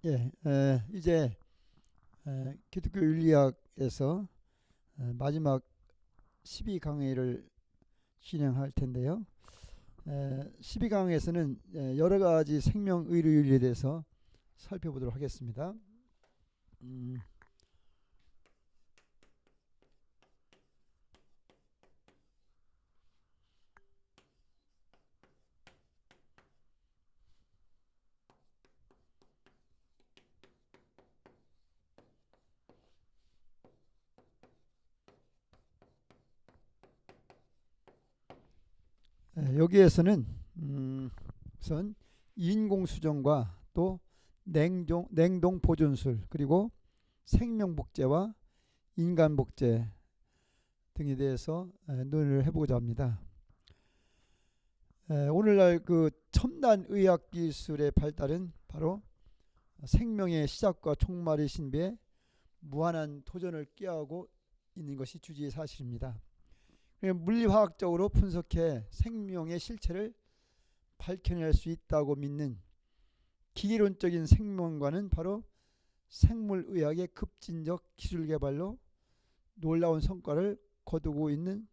예, 이제 기독교 윤리학에서 마지막 12강의를 진행할 텐데요. 12강에서는 여러 가지 생명 의료 윤리에 대해서 살펴보도록 하겠습니다. 음, 여기에서는 우선 인공 수정과 또 냉동 보존술 그리고 생명복제와 인간복제 등에 대해서 논의를 해보고자 합니다. 오늘날 그 첨단 의학 기술의 발달은 바로 생명의 시작과 종말의 신비에 무한한 도전을 꾀하고 있는 것이 주지의 사실입니다. 물리화학적으로 분석해 생명의 실체를 밝혀낼 수 있다고 믿는 기계론적인 생명과는 바로 생물의학의 급진적 기술 개발로 놀라운 성과를 거두고 있는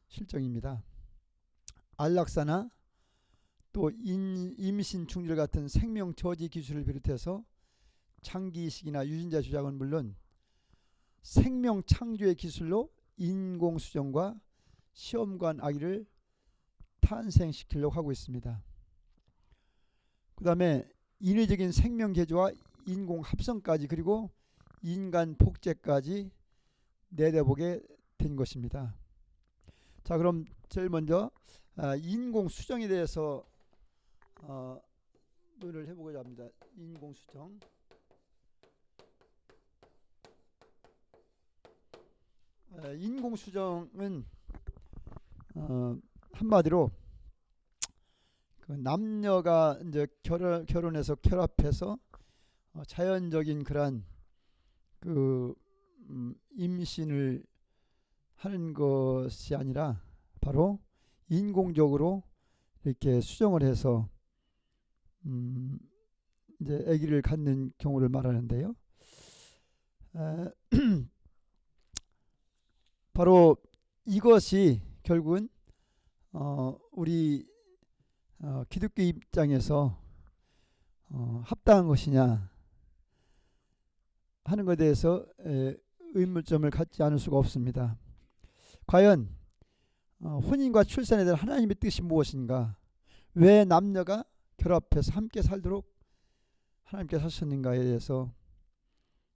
실정입니다. 안락사나 또 임신 중절 같은 생명 저지 기술을 비롯해서 장기 이식이나 유전자 조작은 물론 생명 창조의 기술로 인공수정과 시험관 아기를 탄생시키려고 하고 있습니다. 그 다음에 인위적인 생명 개조와 인공 합성까지 그리고 인간 복제까지 내다보게 된 것입니다. 자, 그럼 제일 먼저 인공 수정에 대해서 논의를 해보고자 합니다. 인공 수정. 인공 수정은 한마디로 그 남녀가 이제 결혼해서 결합해서 자연적인 그런 그 임신을 하는 것이 아니라 바로 인공적으로 이렇게 수정을 해서 이제 아기를 갖는 경우를 말하는데요. 바로 이것이 결국은 우리 기독교 입장에서 합당한 것이냐 하는 것에 대해서 의문점을 갖지 않을 수가 없습니다. 과연 혼인과 출산에 대한 하나님의 뜻이 무엇인가? 왜 남녀가 결합해서 함께 살도록 하나님께서 하셨는가에 대해서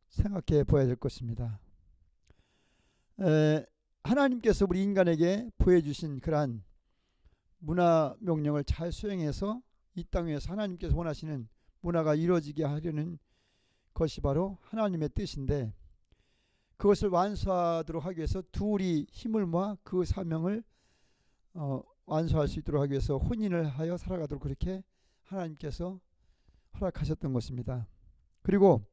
생각해 보아야 될 것입니다. 하나님께서 우리 인간에게 보여주신 그러한 문화 명령을 잘 수행해서 이 땅 위에서 하나님께서 원하시는 문화가 이루어지게 하려는 것이 바로 하나님의 뜻인데, 그것을 완수하도록 하기 위해서 둘이 힘을 모아 그 사명을 완수할 수 있도록 하기 위해서 혼인을 하여 살아가도록 그렇게 하나님께서 허락하셨던 것입니다. 그리고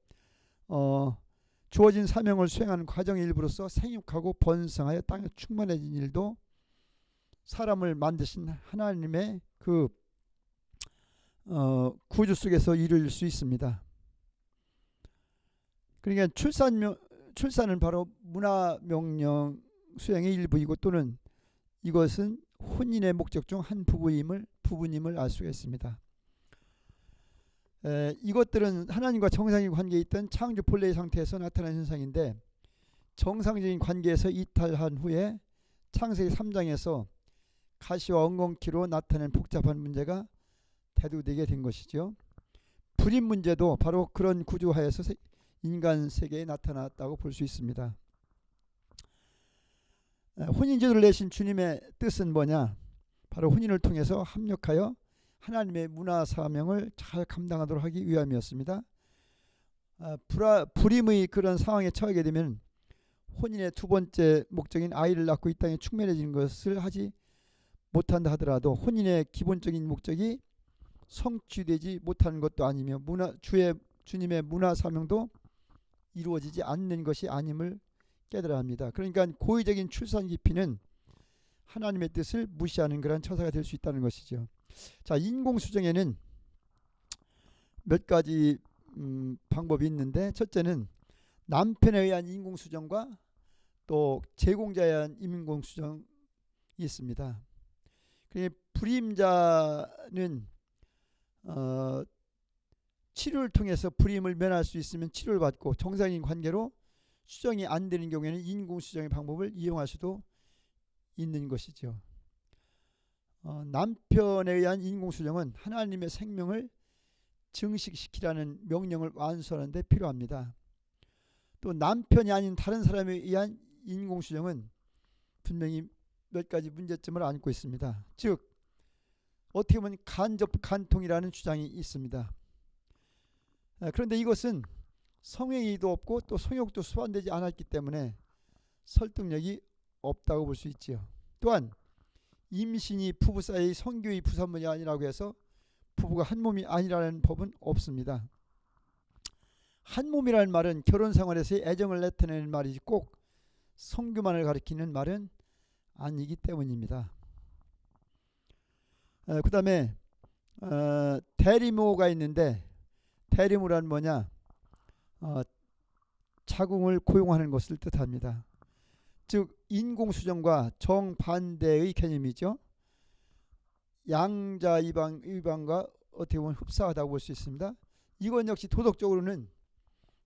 주어진 사명을 수행하는 과정의 일부로서 생육하고 번성하여 땅에 충만해진 일도 사람을 만드신 하나님의 그 구주 속에서 이룰 수 있습니다. 그러니까 출산은 바로 문화명령 수행의 일부이고 또는 이것은 혼인의 목적 중 한 부분임을 알 수가 있습니다. 이것들은 하나님과 정상적인 관계에 있던 창조 본래의 상태에서 나타난 현상인데, 정상적인 관계에서 이탈한 후에 창세기 3장에서 가시와 엉겅퀴로 나타낸 복잡한 문제가 대두되게 된 것이죠. 불임 문제도 바로 그런 구조하에서 인간 세계에 나타났다고 볼 수 있습니다. 혼인제도를 내신 주님의 뜻은 뭐냐? 바로 혼인을 통해서 합력하여 하나님의 문화 사명을 잘 감당하도록 하기 위함이었습니다. 불임의 그런 상황에 처하게 되면 혼인의 두 번째 목적인 아이를 낳고 이 땅에 충만해지는 것을 하지 못한다 하더라도 혼인의 기본적인 목적이 성취되지 못하는 것도 아니며 주님의 문화 사명도 이루어지지 않는 것이 아님을 깨달아야 합니다. 그러니까 고의적인 출산 기피는 하나님의 뜻을 무시하는 그런 처사가 될 수 있다는 것이죠. 자, 인공수정에는 몇 가지 방법이 있는데, 첫째는 남편에 의한 인공수정과 또 제공자에 의한 인공수정이 있습니다. 불임자는 치료를 통해서 불임을 면할 수 있으면 치료를 받고, 정상인 관계로 수정이 안 되는 경우에는 인공수정의 방법을 이용할 수도 있는 것이죠. 남편에 의한 인공수정은 하나님의 생명을 증식시키라는 명령을 완수하는 데 필요합니다. 또 남편이 아닌 다른 사람에 의한 인공수정은 분명히 몇 가지 문제점을 안고 있습니다. 즉 어떻게 보면 간접 간통이라는 주장이 있습니다. 그런데 이것은 성행위도 없고 또 성욕도 수반되지 않았기 때문에 설득력이 없다고 볼 수 있지요. 또한 임신이 부부 사이의 성교의 부산문이 아니라고 해서 부부가 한 몸이 아니라는 법은 없습니다. 한 몸이라는 말은 결혼 생활에서의 애정을 나타내는 말이지 꼭 성교만을 가리키는 말은 아니기 때문입니다. 그 다음에 대리모가 있는데, 대리모란 뭐냐? 자궁을 고용하는 것을 뜻합니다. 즉 인공수정과 정반대의 개념이죠. 양자 이방과 어떻게 보면 흡사하다고 볼 수 있습니다. 이건 역시 도덕적으로는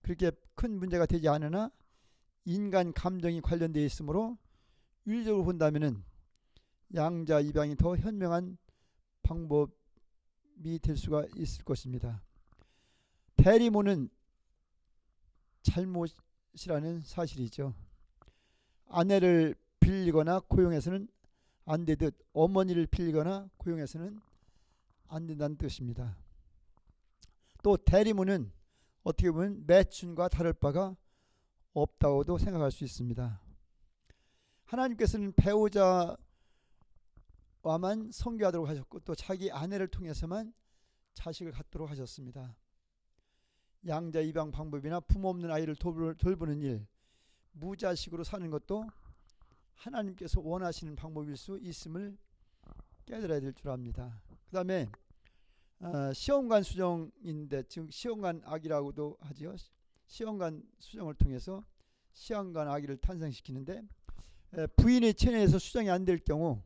그렇게 큰 문제가 되지 않으나 인간 감정이 관련되어 있으므로 윤리적으로 본다면은 양자 입양이 더 현명한 방법이 될 수가 있을 것입니다. 대리모는 잘못이라는 사실이죠. 아내를 빌리거나 고용해서는 안 되듯 어머니를 빌리거나 고용해서는 안 된다는 뜻입니다. 또 대리모는 어떻게 보면 매춘과 다를 바가 없다고도 생각할 수 있습니다. 하나님께서는 배우자와만 성교하도록 하셨고 또 자기 아내를 통해서만 자식을 갖도록 하셨습니다. 양자 입양 방법이나 부모 없는 아이를 돌보는 일, 무자식으로 사는 것도 하나님께서 원하시는 방법일 수 있음을 깨달아야 될 줄 압니다. 그 다음에 시험관 수정인데, 즉 시험관 아기라고도 하지요. 시험관 수정을 통해서 시험관 아기를 탄생시키는데, 부인의 체내에서 수정이 안 될 경우,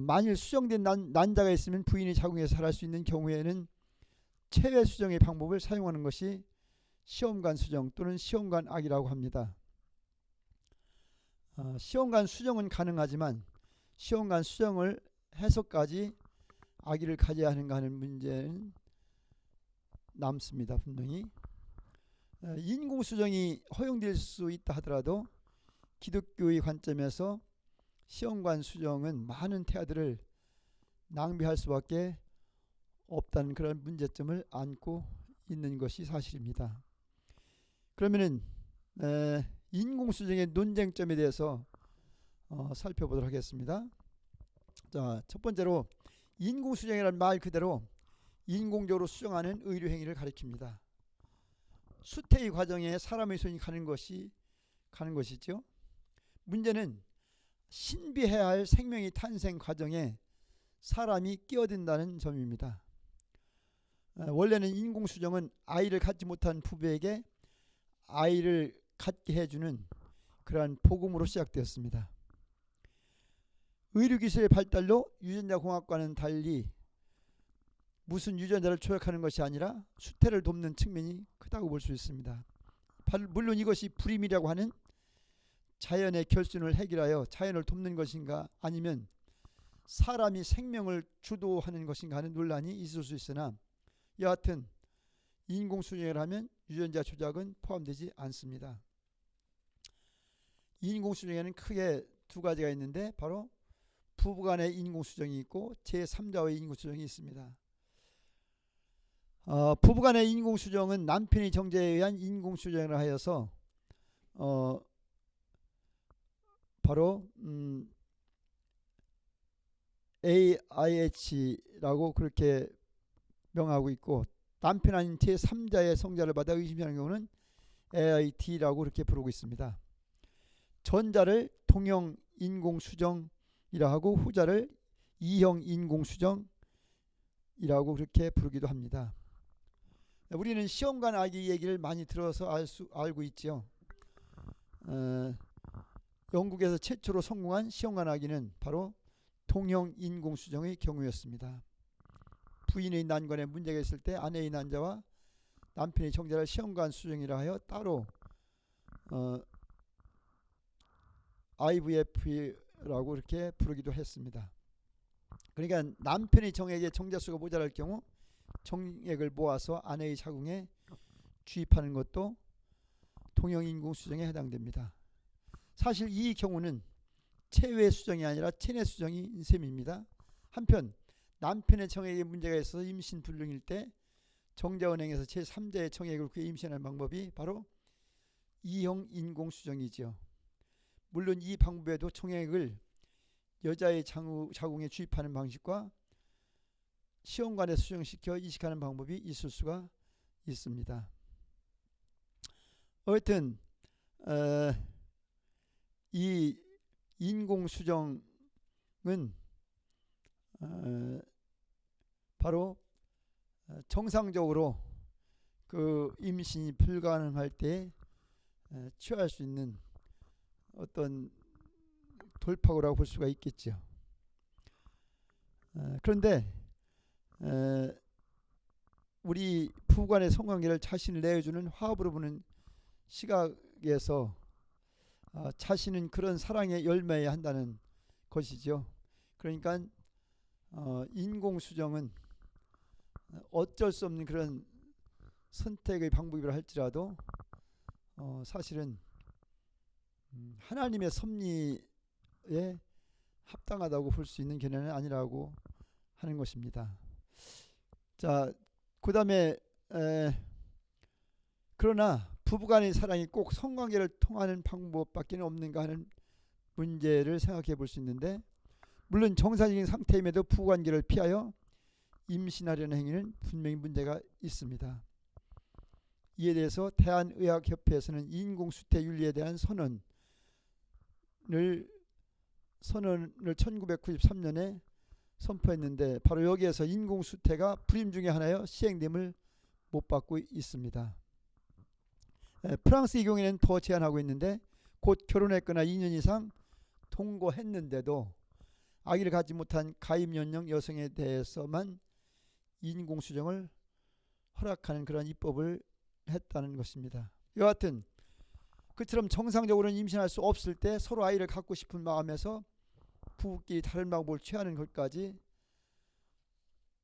만일 수정된 난자가 있으면 부인이 자궁에서 살할 수 있는 경우에는 체외 수정의 방법을 사용하는 것이 시험관 수정 또는 시험관 아기라고 합니다. 시험관 수정은 가능하지만 시험관 수정을 해서까지 아기를 가져야 하는가 하는 문제는 남습니다. 분명히 인공수정이 허용될 수 있다 하더라도 기독교의 관점에서 시험관 수정은 많은 태아들을 낭비할 수밖에 없다는 그런 문제점을 안고 있는 것이 사실입니다. 그러면은 인공수정의 논쟁점에 대해서 살펴보도록 하겠습니다. 자, 첫 번째로 인공수정이라는 말 그대로 인공적으로 수정하는 의료행위를 가리킵니다. 수태의 과정에 사람의 손이 가는 것이죠. 문제는 신비해야 할 생명의 탄생 과정에 사람이 끼어든다는 점입니다. 원래는 인공수정은 아이를 갖지 못한 부부에게 아이를 갖게 해주는 그러한 복음으로 시작되었습니다. 의료기술의 발달로 유전자공학과는 달리 무슨 유전자를 조작하는 것이 아니라 수태를 돕는 측면이 크다고 볼 수 있습니다. 물론 이것이 불임이라고 하는 자연의 결순을 해결하여 자연을 돕는 것인가 아니면 사람이 생명을 주도하는 것인가 하는 논란이 있을 수 있으나 여하튼 인공수정을 하면 유전자 조작은 포함되지 않습니다. 인공수정에는 크게 두 가지가 있는데 바로 부부간의 인공수정이 있고 제3자의 인공수정이 있습니다. 부부간의 인공수정은 남편의 정제에 의한 인공수정을 하여서 바로 AIH라고 그렇게 명하고 있고, 남편 아닌 제3자의 성자를 받아 의심하는 경우는 AIT라고 그렇게 부르고 있습니다. 전자를 동형 인공수정이라 하고 후자를 이형 인공수정이라고 그렇게 부르기도 합니다. 우리는 시험관 아기 얘기를 많이 들어서 알고 있죠. 영국에서 최초로 성공한 시험관 아기는 바로 통영 인공수정의 경우였습니다. 부인의 난관에 문제가 있을 때 아내의 난자와 남편의 정자를 시험관 수정이라 하여 따로 IVF라고 이렇게 부르기도 했습니다. 그러니까 남편의 정액에 정자수가 모자랄 경우 정액을 모아서 아내의 자궁에 주입하는 것도 통영인공수정에 해당됩니다. 사실 이 경우는 체외 수정이 아니라 체내 수정인 셈입니다. 한편 남편의 정액에 문제가 있어서 임신 불능일 때 정자은행에서 제3자의 정액을 구해 임신하는 방법이 바로 이형 인공수정이지요. 물론 이 방법에도 정액을 여자의 자궁에 주입하는 방식과 시험관에 수정시켜 이식하는 방법이 있을 수가 있습니다. 어쨌든 이 인공수정은 바로 정상적으로 그 임신이 불가능할 때 취할 수 있는 어떤 돌파구라고 볼 수가 있겠죠. 그런데 우리 부부간의 성관계를 자신을 내어주는 화합으로 보는 시각에서 자신은 그런 사랑에 열매해야 한다는 것이죠. 그러니까 인공수정은 어쩔 수 없는 그런 선택의 방법이라 할지라도 사실은 하나님의 섭리에 합당하다고 볼 수 있는 견해는 아니라고 하는 것입니다. 자, 그 다음에 그러나 부부간의 사랑이 꼭 성관계를 통하는 방법밖에 없는가 하는 문제를 생각해 볼 수 있는데, 물론 정상적인 상태임에도 부부관계를 피하여 임신하려는 행위는 분명히 문제가 있습니다. 이에 대해서 대한의학협회에서는 인공수태윤리에 대한 선언을 1993년에 선포했는데 바로 여기에서 인공수태가 불임 중에 하나여 시행됨을 못 받고 있습니다. 프랑스의 경우에는 더 제한하고 있는데 곧 결혼했거나 2년 이상 동거했는데도 아기를 갖지 못한 가임연령 여성에 대해서만 인공수정을 허락하는 그런 입법을 했다는 것입니다. 여하튼 그처럼 정상적으로는 임신할 수 없을 때 서로 아이를 갖고 싶은 마음에서 부부끼리 다른 방법을 취하는 것까지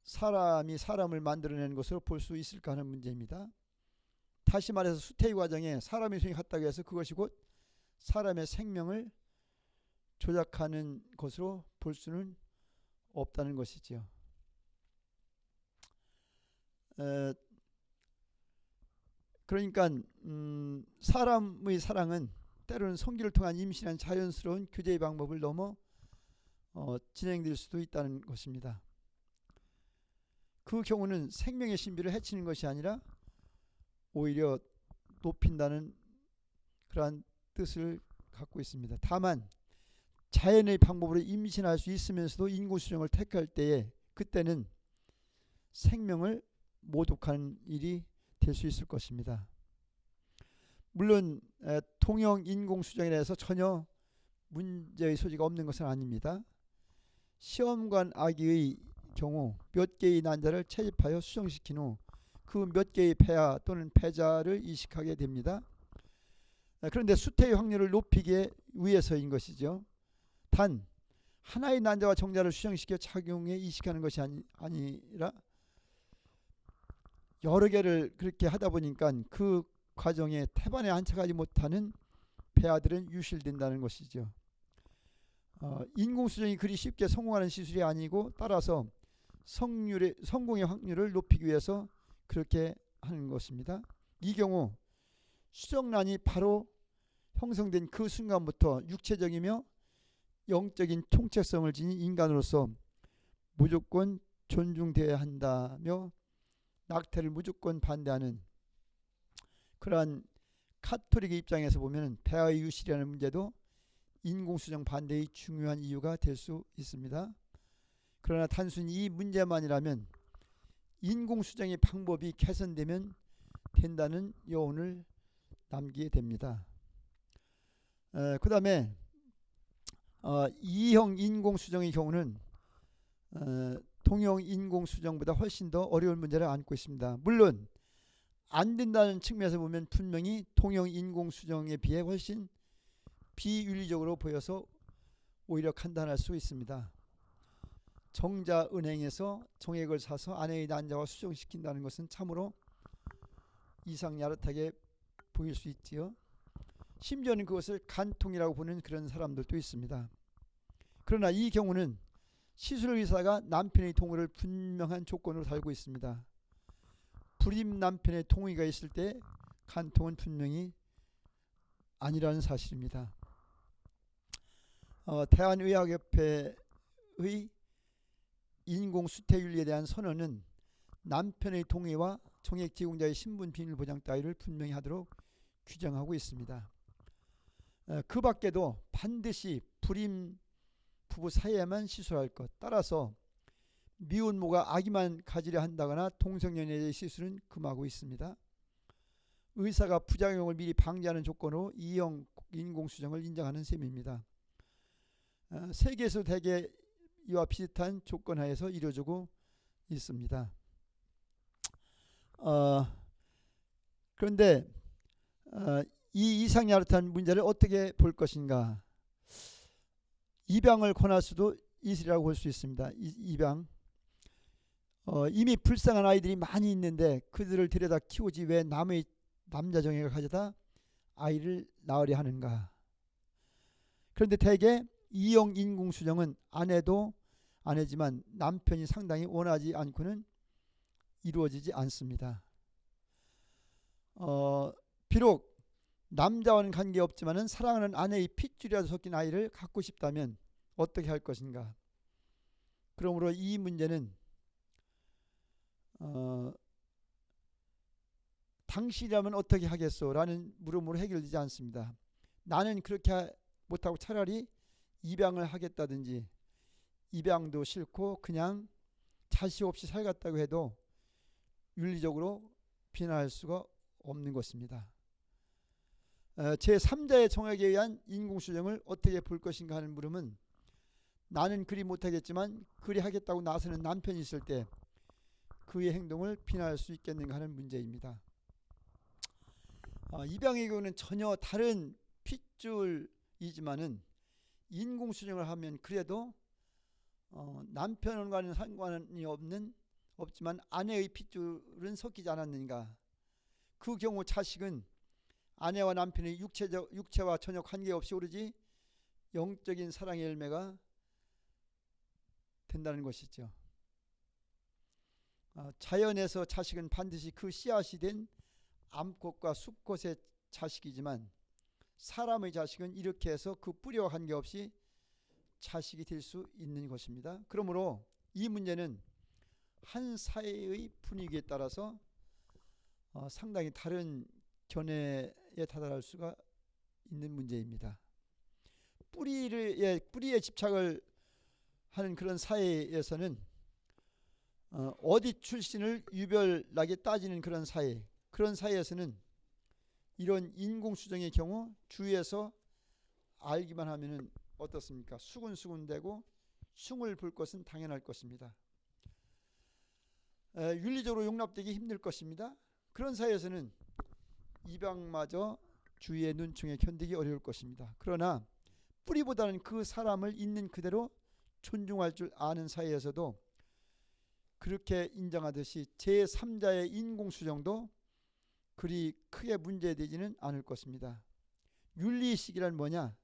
사람이 사람을 만들어내는 것으로 볼 수 있을까 하는 문제입니다. 다시 말해서 수태의 과정에 사람의 손이 갔다고 해서 그것이 곧 사람의 생명을 조작하는 것으로 볼 수는 없다는 것이죠. 그러니까 사람의 사랑은 때로는 성기를 통한 임신한 자연스러운 교제의 방법을 넘어 진행될 수도 있다는 것입니다. 그 경우는 생명의 신비를 해치는 것이 아니라 오히려 높인다는 그러한 뜻을 갖고 있습니다. 다만 자연의 방법으로 임신할 수 있으면서도 인공수정을 택할 때에 그때는 생명을 모독하는 일이 될 수 있을 것입니다. 물론 통영 인공수정에 대해서 전혀 문제의 소지가 없는 것은 아닙니다. 시험관 아기의 경우 몇 개의 난자를 채집하여 수정시킨 후 그 몇 개의 폐하 또는 폐자를 이식하게 됩니다. 그런데 수태의 확률을 높이기 위해서인 것이죠. 단 하나의 난자와 정자를 수정시켜 착용해 이식하는 것이 아니라 여러 개를 그렇게 하다 보니까 그 과정에 태반에 안착하지 못하는 폐하들은 유실된다는 것이죠. 인공수정이 그리 쉽게 성공하는 시술이 아니고 따라서 성공의 확률을 높이기 위해서 그렇게 하는 것입니다. 이 경우 수정란이 바로 형성된 그 순간부터 육체적이며 영적인 통째성을 지닌 인간으로서 무조건 존중되어야 한다며 낙태를 무조건 반대하는 그러한 카톨릭의 입장에서 보면 폐하의 유실이라는 문제도 인공수정 반대의 중요한 이유가 될 수 있습니다. 그러나 단순히 이 문제만이라면 인공수정의 방법이 개선되면 된다는 여운을 남기게 됩니다. 그 다음에 2형 인공수정의 경우는 통형 인공수정보다 훨씬 더 어려운 문제를 안고 있습니다. 물론 안 된다는 측면에서 보면 분명히 통형 인공수정에 비해 훨씬 비윤리적으로 보여서 오히려 간단할 수 있습니다. 정자은행에서 정액을 사서 아내의 난자와 수정시킨다는 것은 참으로 이상야릇하게 보일 수 있지요. 심지어는 그것을 간통이라고 보는 그런 사람들도 있습니다. 그러나 이 경우는 시술 의사가 남편의 동의를 분명한 조건으로 달고 있습니다. 불임 남편의 동의가 있을 때 간통은 분명히 아니라는 사실입니다. 대한의학협회의 인공수태윤리에 대한 선언은 남편의 동의와 정액 제공자의 신분 비밀 보장 따위를 분명히 하도록 규정하고 있습니다. 그 밖에도 반드시 불임 부부 사이에만 시술할 것, 따라서 미혼모가 아기만 가지려 한다거나 동성연애의 시술은 금하고 있습니다. 의사가 부작용을 미리 방지하는 조건으로 2형 인공수정을 인정하는 셈입니다. 세계에서 대개 이와 비슷한 조건 하에서 이루어지고 있습니다. 그런데 이 이상야릇한 문제를 어떻게 볼 것인가? 입양을 권할 수도 있으리라고 볼 수 있습니다. 입양. 이미 불쌍한 아이들이 많이 있는데 그들을 데려다 키우지 왜 남의 남자 정예가 가져다 아이를 낳으려 하는가? 그런데 대개 2형 인공수정은 아내도 아내지만 남편이 상당히 원하지 않고는 이루어지지 않습니다. 비록 남자와는 관계없지만 사랑하는 아내의 핏줄이라도 섞인 아이를 갖고 싶다면 어떻게 할 것인가? 그러므로 이 문제는 당신이라면 어떻게 하겠소? 라는 물음으로 해결되지 않습니다. 나는 그렇게 못하고 차라리 입양을 하겠다든지 입양도 싫고 그냥 자식 없이 살겠다고 해도 윤리적으로 비난할 수가 없는 것입니다. 제3자의 정액에 의한 인공수정을 어떻게 볼 것인가 하는 물음은 나는 그리 못하겠지만 그리 하겠다고 나서는 남편이 있을 때 그의 행동을 비난할 수 있겠는가 하는 문제입니다. 입양의 경우는 전혀 다른 핏줄이지만은 인공수정을 하면 그래도 남편과는 상관이 없지만 아내의 핏줄은 섞이지 않았는가? 그 경우 자식은 아내와 남편의 육체와 전혀 관계없이 오로지 영적인 사랑의 열매가 된다는 것이죠. 자연에서 자식은 반드시 그 씨앗이 된 암꽃과 숲꽃의 자식이지만 사람의 자식은 이렇게 해서 그 뿌리와 관계없이 자식이 될 수 있는 것입니다. 그러므로 이 문제는 한 사회의 분위기에 따라서 상당히 다른 견해에 다다를 수가 있는 문제입니다. 뿌리에 집착을 하는 그런 사회에서는 어디 출신을 유별나게 따지는 그런 사회에서는 이런 인공수정의 경우 주위에서 알기만 하면은 어떻습니까? 수군수군대고 흉을 볼 것은 당연할 것입니다. 윤리적으로 용납되기 힘들 것입니다. 그런 사회에서는 입양마저 주위의 눈총에 견디기 어려울 것입니다. 그러나 뿌리보다는 그 사람을 있는 그대로 존중할 줄 아는 사회에서도 그렇게 인정하듯이 제3자의 인공수정도 그리 크게 문제되지는 않을 것입니다. 윤리의식이란 뭐냐?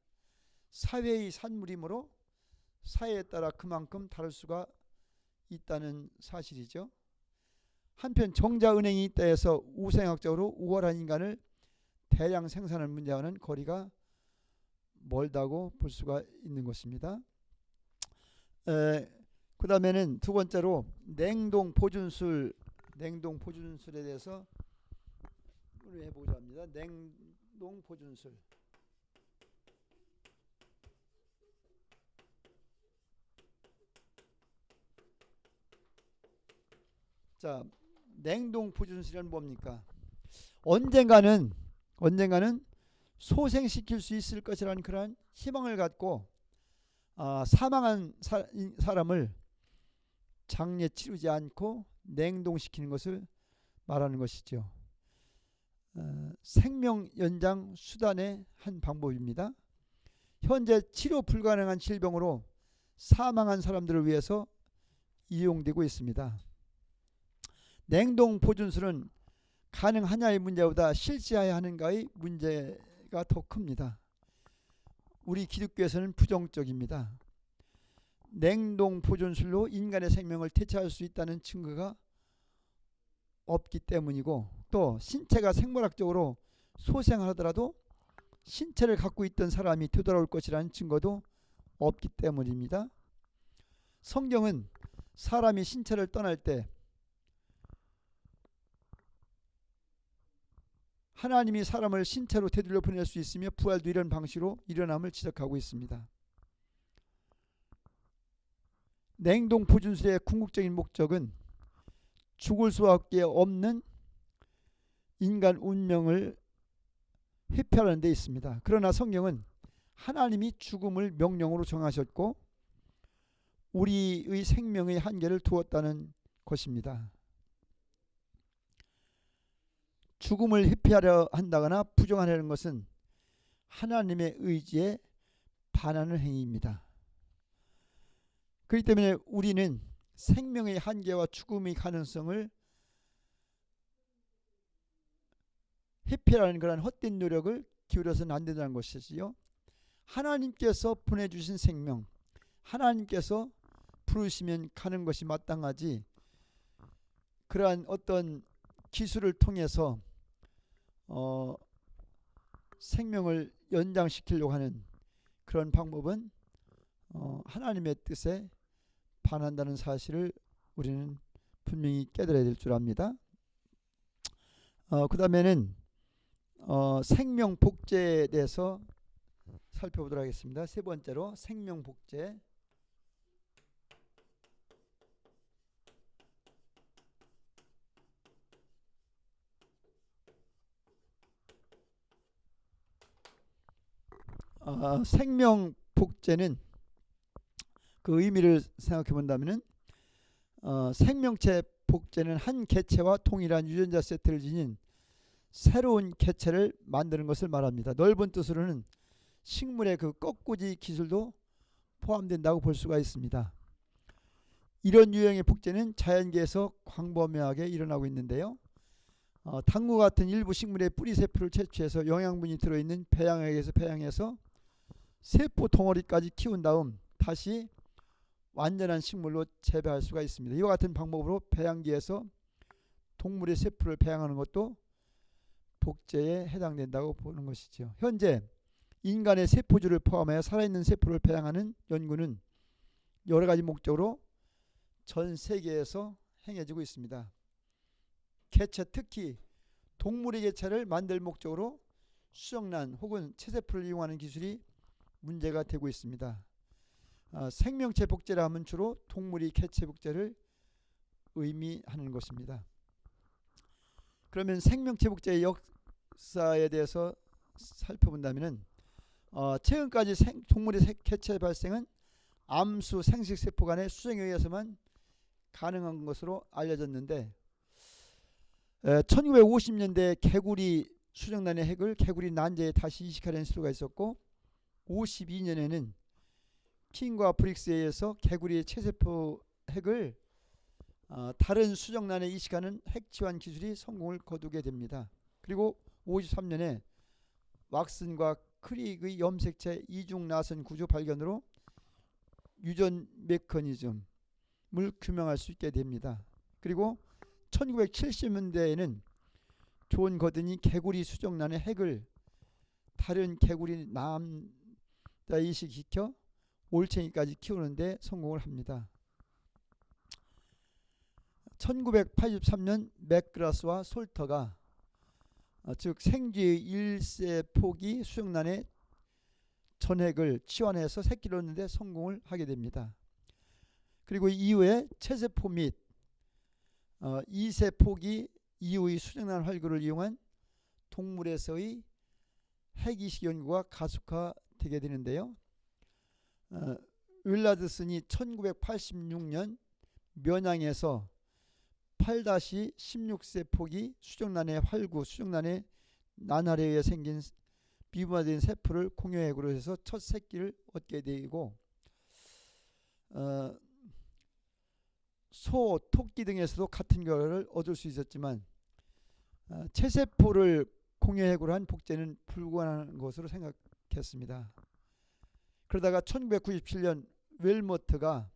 사회의 산물이므로 사회에 따라 그만큼 다를 수가 있다는 사실이죠. 한편 정자은행이 있다 해서 우생학적으로 우월한 인간을 대량 생산하는 문제와는 거리가 멀다고 볼 수가 있는 것입니다. 그 다음에는 두 번째로 냉동 보존술에 대해서 해보자 합니다. 냉동 보존술. 자, 냉동 포준술이란 뭡니까? 언젠가는 소생시킬 수 있을 것이라는 그러한 희망을 갖고 사망한 사람을 장례 치르지 않고 냉동시키는 것을 말하는 것이죠. 생명 연장 수단의 한 방법입니다. 현재 치료 불가능한 질병으로 사망한 사람들을 위해서 이용되고 있습니다. 냉동 보존술은 가능하냐의 문제보다 실시해야 하는가의 문제가 더 큽니다. 우리 기독교에서는 부정적입니다. 냉동 보존술로 인간의 생명을 대체할 수 있다는 증거가 없기 때문이고, 또 신체가 생물학적으로 소생하더라도 신체를 갖고 있던 사람이 되돌아올 것이라는 증거도 없기 때문입니다. 성경은 사람이 신체를 떠날 때 하나님이 사람을 신체로 되돌려 보낼 수 있으며 부활도 이런 방식으로 일어남을 지적하고 있습니다. 냉동 보존술의 궁극적인 목적은 죽을 수밖에 없는 인간 운명을 회피하는 데 있습니다. 그러나 성경은 하나님이 죽음을 명령으로 정하셨고 우리의 생명의 한계를 두었다는 것입니다. 죽음을 회피하려 한다거나 부정하려는 것은 하나님의 의지에 반하는 행위입니다. 그렇기 때문에 우리는 생명의 한계와 죽음의 가능성을 회피하라는 그런 헛된 노력을 기울여서는 안 된다는 것이지요. 하나님께서 보내주신 생명, 하나님께서 부르시면 가는 것이 마땅하지, 그러한 어떤 기술을 통해서 생명을 연장시키려고 하는 그런 방법은 하나님의 뜻에 반한다는 사실을 우리는 분명히 깨달아야 될 줄 압니다. 그 다음에는 생명복제에 대해서 살펴보도록 하겠습니다. 세 번째로 생명복제. 생명복제는 그 의미를 생각해 본다면 생명체 복제는 한 개체와 동일한 유전자 세트를 지닌 새로운 개체를 만드는 것을 말합니다. 넓은 뜻으로는 식물의 그 꺾꾸지 기술도 포함된다고 볼 수가 있습니다. 이런 유형의 복제는 자연계에서 광범위하게 일어나고 있는데요. 당구 같은 일부 식물의 뿌리 세포를 채취해서 영양분이 들어있는 배양액에서 배양해서 세포 덩어리까지 키운 다음 다시 완전한 식물로 재배할 수가 있습니다. 이와 같은 방법으로 배양기에서 동물의 세포를 배양하는 것도 복제에 해당된다고 보는 것이죠. 현재 인간의 세포주를 포함하여 살아있는 세포를 배양하는 연구는 여러 가지 목적으로 전 세계에서 행해지고 있습니다. 개체, 특히 동물의 개체를 만들 목적으로 수정란 혹은 체세포를 이용하는 기술이 문제가 되고 있습니다. 생명체 복제라 하면 주로 동물의 개체 복제를 의미하는 것입니다. 그러면 생명체 복제의 역사에 대해서 살펴본다면 최근까지 동물의 개체 발생은 암수 생식세포 간의 수정에 의해서만 가능한 것으로 알려졌는데 1950년대 개구리 수정란의 핵을 개구리 난제에 다시 이식하려는 시도가 있었고 52년에는 킹과 브릭스에 의해서 개구리의 체세포 핵을 다른 수정란에 이식하는 핵치환 기술이 성공을 거두게 됩니다. 그리고 53년에 왁슨과 크릭의 염색체 이중 나선 구조 발견으로 유전 메커니즘을 규명할 수 있게 됩니다. 그리고 1970년대에는 존 거든이 개구리 수정란의 핵을 다른 개구리 남자 이식시켜 올챙이까지 키우는데 성공을 합니다. 1983년 맥그라스와 솔터가 즉 생쥐의 1세 포기 수정란의 전핵을 치환해서 새끼를 얻는데 성공을 하게 됩니다. 그리고 이후에 체세포 및 이세포기 이후의 수정란 활구를 이용한 동물에서의 핵이식 연구가 가속화되게 되는데요. 윌라드슨이 1986년 면양에서 8-16세포기 수정란의 활구, 수정란의 난활에 의해 생긴 미분화된 세포를 공유핵으로 해서 첫 새끼를 얻게 되고, 소, 토끼 등에서도 같은 결과를 얻을 수 있었지만 체세포를 공유핵으로 한 복제는 불가능한 것으로 생각했습니다. 그러다가 1997년 웰모트가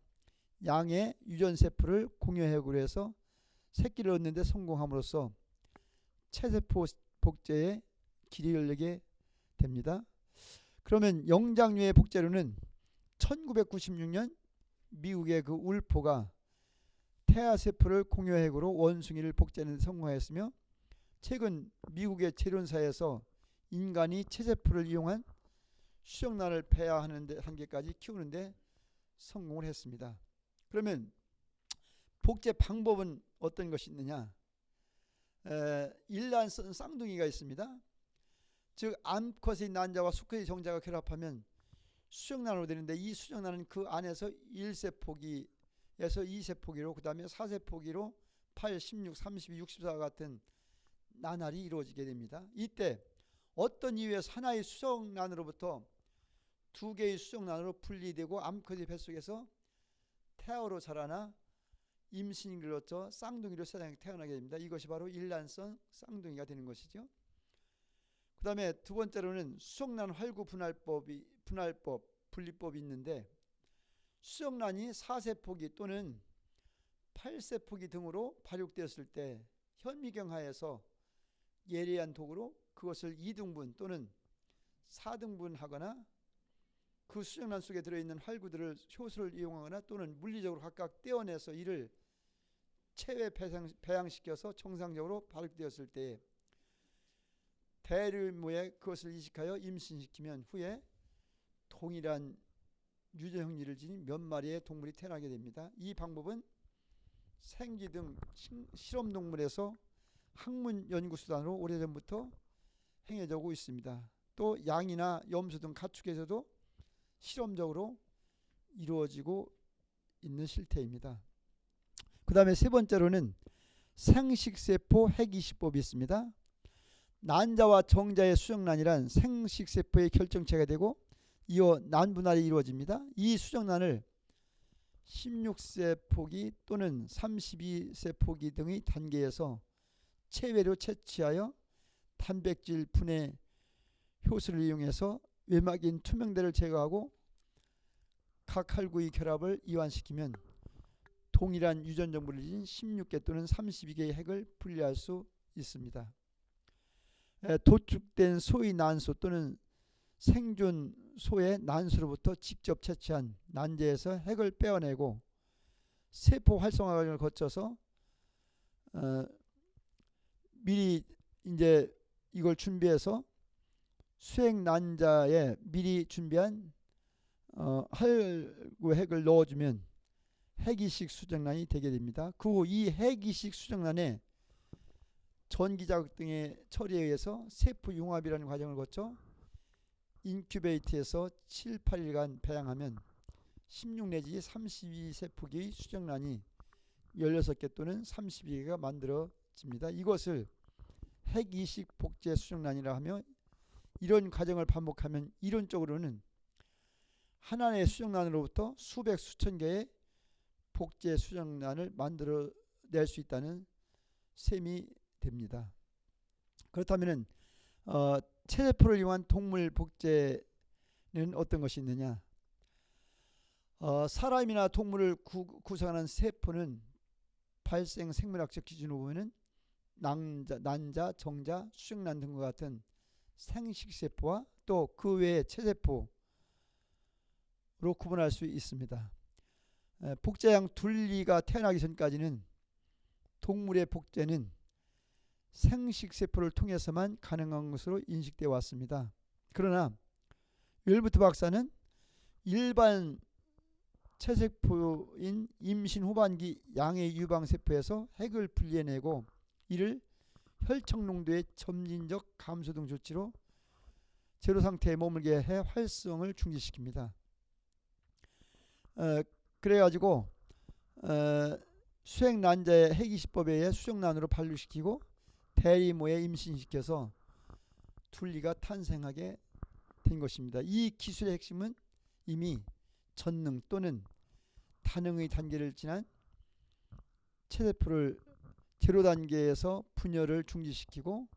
양의 유전세포를 공유핵으로 해서 새끼를 얻는 데 성공함으로써 체세포 복제의 길이 열리게 됩니다. 그러면 영장류의 복제로는 1996년 미국의 그 울포가 태아세포를 공유핵으로 원숭이를 복제하는 데 성공하였으며, 최근 미국의 재론사에서 인간이 체세포를 이용한 수정란을 폐하하는 단계까지 키우는데 성공을 했습니다. 그러면 복제 방법은 어떤 것이 있느냐? 일란성 쌍둥이가 있습니다. 즉 암컷의 난자와 수컷의 정자가 결합하면 수정란으로 되는데, 이 수정란은 그 안에서 1세포기에서 2세포기로, 그 다음에 4세포기로 8, 16, 32, 64와 같은 나날이 이루어지게 됩니다. 이때 어떤 이유에서 하나의 수정란으로부터 두 개의 수정란으로 분리되고 암컷의 뱃속에서 태아로 자라나 임신을 거쳐 쌍둥이로 세상에 태어나게 됩니다. 이것이 바로 일란성 쌍둥이가 되는 것이죠. 그 다음에 두 번째로는 수정란 활구 분리법이 있는데, 수정란이 4세포기 또는 8세포기 등으로 발육되었을 때 현미경하에서 예리한 도구로 그것을 2등분 또는 4등분 하거나, 그 수정란 속에 들어있는 활구들을 효소를 이용하거나 또는 물리적으로 각각 떼어내서 이를 체외 배양시켜서 정상적으로 발육되었을 때 대류모에 그것을 이식하여 임신시키면 후에 동일한 유전형리를 지닌 몇 마리의 동물이 태어나게 됩니다. 이 방법은 생쥐 등 실험동물에서 학문 연구수단으로 오래전부터 행해져 오고 있습니다. 또 양이나 염소 등 가축에서도 실험적으로 이루어지고 있는 실태입니다. 그 다음에 세 번째로는 생식세포 핵이식법이 있습니다. 난자와 정자의 수정란이란 생식세포의 결정체가 되고 이어 난분할이 이루어집니다. 이 수정란을 16세포기 또는 32세포기 등의 단계에서 체외로 채취하여 단백질 분해 효소를 이용해서 외막인 투명대를 제거하고 각 활구의 결합을 이완시키면 동일한 유전 정보를 지닌 16개 또는 32개의 핵을 분리할 수 있습니다. 도축된 소의 난소 또는 생존 소의 난소로부터 직접 채취한 난제에서 핵을 빼어내고 세포 활성화 과정을 거쳐서 미리 이제 이걸 준비해서 수액 난자에 미리 준비한 활구 핵을 넣어주면 핵이식 수정란이 되게 됩니다. 그 후 이 핵이식 수정란에 전기자극 등의 처리에 의해서 세포 융합이라는 과정을 거쳐 인큐베이트에서 7, 8일간 배양하면 16 내지 32세포기의 수정란이 16개 또는 32개가 만들어집니다. 이것을 핵이식 복제 수정란이라 하며, 이런 과정을 반복하면 이론적으로는 하나의 수정란으로부터 수백 수천 개의 복제 수정란을 만들어낼 수 있다는 셈이 됩니다. 그렇다면 체세포를 이용한 동물 복제는 어떤 것이 있느냐? 사람이나 동물을 구성하는 세포는 발생 생물학적 기준으로 보면 난자, 정자, 수정란 등과 같은 생식세포와 또 그 외의 체세포로 구분할 수 있습니다. 복제양 둘리가 태어나기 전까지는 동물의 복제는 생식세포를 통해서만 가능한 것으로 인식되어 왔습니다. 그러나 웰부트 박사는 일반 체세포인 임신 후반기 양의 유방세포에서 핵을 분리해내고 이를 혈청 농도의 점진적 감소 등 조치로 제로 상태에 머물게 해 활성을 중지시킵니다. 그래가지고 수액난자의 핵이식법에 의해 수정란으로 반류시키고 대리모에 임신시켜서 둘리가 탄생하게 된 것입니다. 이 기술의 핵심은 이미 전능 또는 다능의 단계를 지난 체세포를 제로 단계에서 분열을 중지시키고